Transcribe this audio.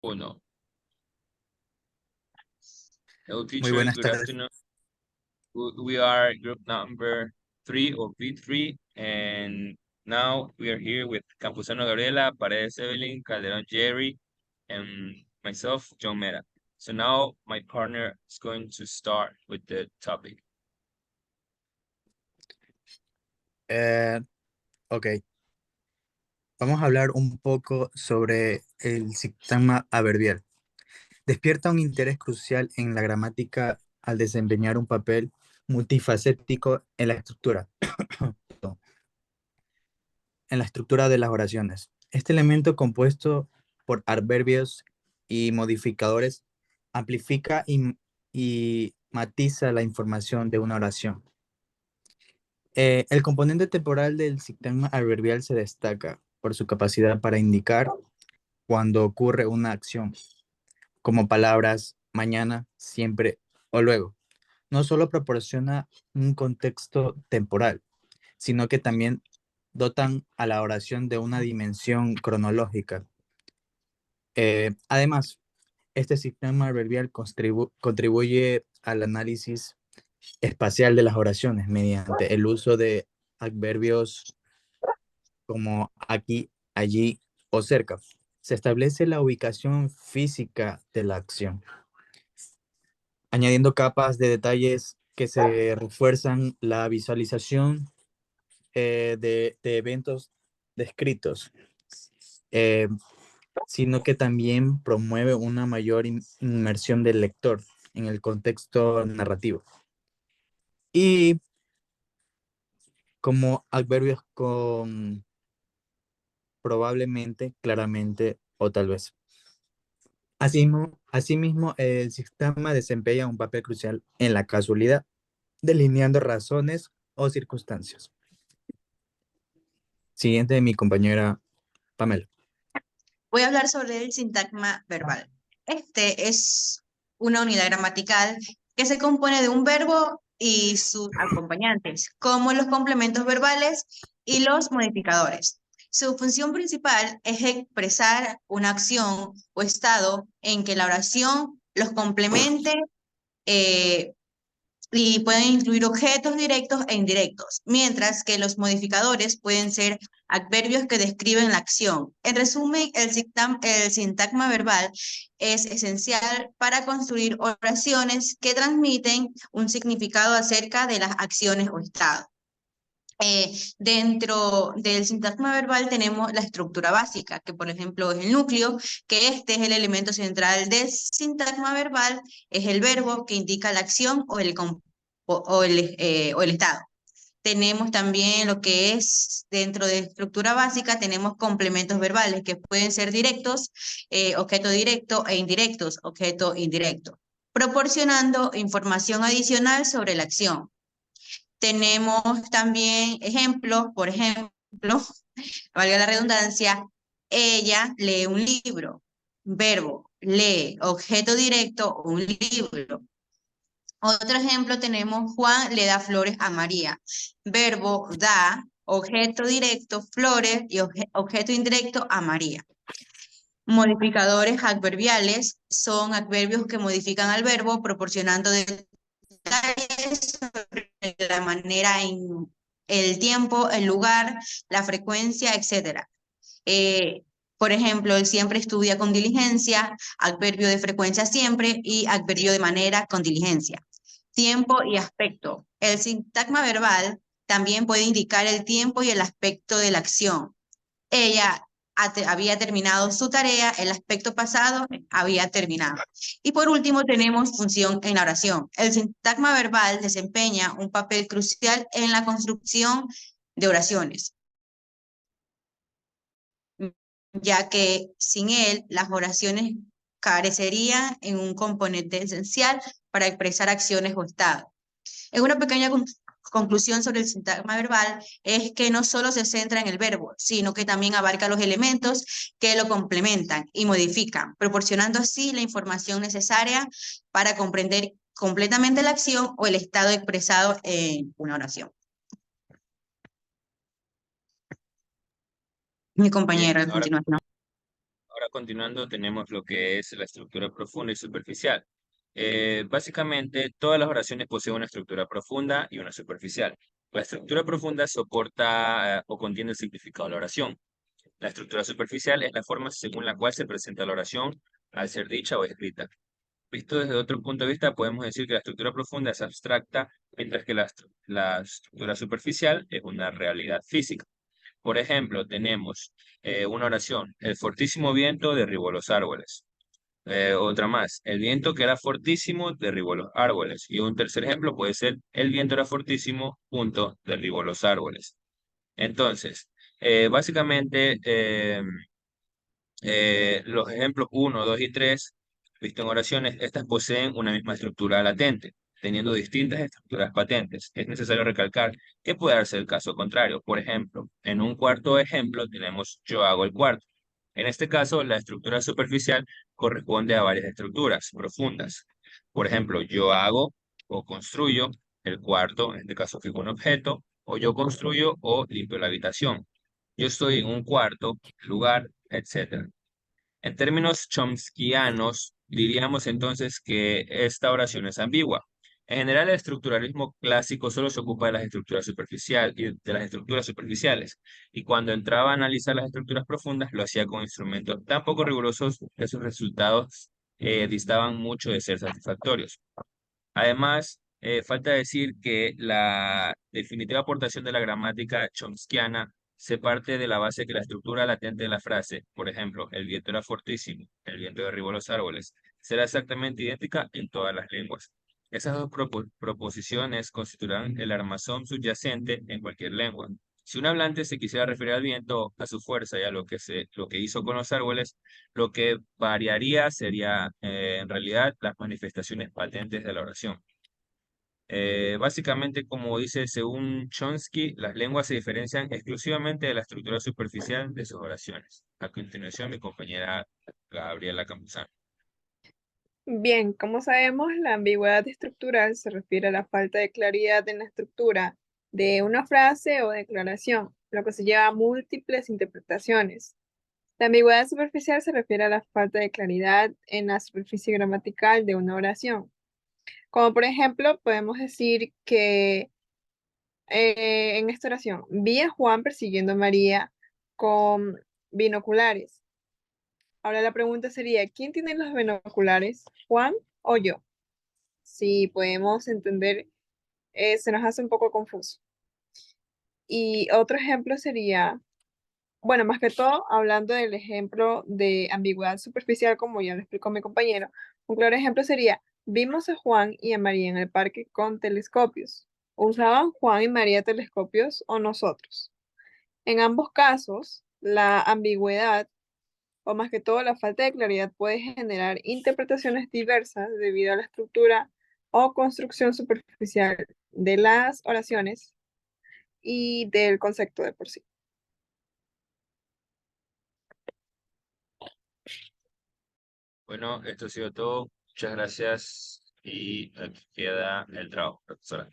Uno. Hello, Muy teacher. buenas Good tardes. afternoon. We are group number 3 or B3, and now we are here with Campuzano Gabriela, Paredes Evelyn, Calderon Jerry, and myself, John Mera. So now my partner is going to start with the topic. Ok, vamos a hablar un poco sobre el sintagma adverbial. Despierta un interés crucial en la gramática al desempeñar un papel multifacético en la estructura, en la estructura de las oraciones. Este elemento compuesto por adverbios y modificadores amplifica y matiza la información de una oración. El componente temporal del sistema adverbial se destaca por su capacidad para indicar cuando ocurre una acción, como palabras mañana, siempre o luego. No solo proporciona un contexto temporal, sino que también dotan a la oración de una dimensión cronológica. Además, este sistema adverbial contribuye al análisis espacial de las oraciones mediante el uso de adverbios como aquí, allí o cerca. Se establece la ubicación física de la acción, añadiendo capas de detalles que se refuerzan la visualización de eventos descritos, eh, sino que también promueve una mayor inmersión del lector en el contexto narrativo. Y como adverbios con probablemente, claramente o tal vez. Asimismo, el sistema desempeña un papel crucial en la casualidad, delineando razones o circunstancias. Siguiente, mi compañera Pamela. Voy a hablar sobre el sintagma verbal. Este es una unidad gramatical que se compone de un verbo y sus acompañantes, como los complementos verbales y los modificadores. Su función principal es expresar una acción o estado en que la oración los complemente y pueden incluir objetos directos e indirectos, mientras que los modificadores pueden ser adverbios que describen la acción. En resumen, el sintagma verbal es esencial para construir oraciones que transmiten un significado acerca de las acciones o estados. Dentro del sintagma verbal tenemos la estructura básica, que por ejemplo es el núcleo, que este es el elemento central del sintagma verbal, es el verbo que indica la acción o el estado. Tenemos también lo que es dentro de estructura básica, tenemos complementos verbales que pueden ser directos, objeto directo, e indirectos, objeto indirecto, proporcionando información adicional sobre la acción. Tenemos también ejemplos, por ejemplo, valga la redundancia, ella lee un libro, verbo, lee, objeto directo, un libro. Otro ejemplo tenemos Juan le da flores a María, verbo da, objeto directo, flores y objeto indirecto a María. Modificadores adverbiales son adverbios que modifican al verbo proporcionando detalles sobre la manera en el tiempo, el lugar, la frecuencia, etcétera. Por ejemplo, él siempre estudia con diligencia, adverbio de frecuencia siempre y adverbio de manera con diligencia. Tiempo y aspecto. El sintagma verbal también puede indicar el tiempo y el aspecto de la acción. Ella había terminado su tarea, el aspecto pasado había terminado. Y por último tenemos función en la oración. El sintagma verbal desempeña un papel crucial en la construcción de oraciones, ya que sin él las oraciones carecerían en un componente esencial para expresar acciones o estados. En una pequeña conclusión sobre el sintagma verbal es que no solo se centra en el verbo, sino que también abarca los elementos que lo complementan y modifican, proporcionando así la información necesaria para comprender completamente la acción o el estado expresado en una oración. Mi compañero, Bien, a continuación. ahora Ahora continuando tenemos lo que es la estructura profunda y superficial. Básicamente todas las oraciones poseen una estructura profunda y una superficial. La estructura profunda soporta o contiene el significado de la oración. La estructura superficial es la forma según la cual se presenta la oración al ser dicha o escrita. Visto desde otro punto de vista, podemos decir que la estructura profunda es abstracta, mientras que la estructura superficial es una realidad física. Por ejemplo, tenemos una oración: el fortísimo viento derribó los árboles. Otra más: el viento que era fortísimo derribó los árboles. Y un tercer ejemplo puede ser: el viento era fortísimo, punto, derribó los árboles. Entonces, básicamente, los ejemplos 1, 2 y 3, visto en oraciones, estas poseen una misma estructura latente, teniendo distintas estructuras patentes. Es necesario recalcar que puede darse el caso contrario. Por ejemplo, en un cuarto ejemplo tenemos yo hago el cuarto. En este caso, la estructura superficial corresponde a varias estructuras profundas. Por ejemplo, yo hago o construyo el cuarto, en este caso fijo un objeto, o yo construyo o limpio la habitación. Yo estoy en un cuarto, lugar, etc. En términos chomskyanos, diríamos entonces que esta oración es ambigua. En general, el estructuralismo clásico solo se ocupa de las estructuras superficiales, y cuando entraba a analizar las estructuras profundas, lo hacía con instrumentos tan poco rigurosos que sus resultados distaban mucho de ser satisfactorios. Además, falta decir que la definitiva aportación de la gramática chomskiana se parte de la base que la estructura latente de la frase, por ejemplo, el viento era fortísimo, el viento derribó los árboles, será exactamente idéntica en todas las lenguas. Esas dos proposiciones constituirán el armazón subyacente en cualquier lengua. Si un hablante se quisiera referir al viento, a su fuerza y a lo que hizo con los árboles, lo que variaría sería, en realidad, las manifestaciones patentes de la oración. Básicamente, como dice según Chomsky, las lenguas se diferencian exclusivamente de la estructura superficial de sus oraciones. A continuación, mi compañera Gabriela Campuzano. Bien, como sabemos, la ambigüedad estructural se refiere a la falta de claridad en la estructura de una frase o declaración, lo que se lleva a múltiples interpretaciones. La ambigüedad superficial se refiere a la falta de claridad en la superficie gramatical de una oración. Como por ejemplo, podemos decir que en esta oración, vi a Juan persiguiendo a María con binoculares. Ahora la pregunta sería, ¿quién tiene los binoculares, Juan o yo? Si podemos entender, se nos hace un poco confuso. Y otro ejemplo sería, bueno, más que todo, hablando del ejemplo de ambigüedad superficial, como ya lo explicó mi compañero, un claro ejemplo sería, vimos a Juan y a María en el parque con telescopios. ¿Usaban Juan y María telescopios o nosotros? En ambos casos, la ambigüedad, o más que todo la falta de claridad, puede generar interpretaciones diversas debido a la estructura o construcción superficial de las oraciones y del concepto de por sí. Bueno, esto ha sido todo. Muchas gracias y aquí queda el trabajo, profesora.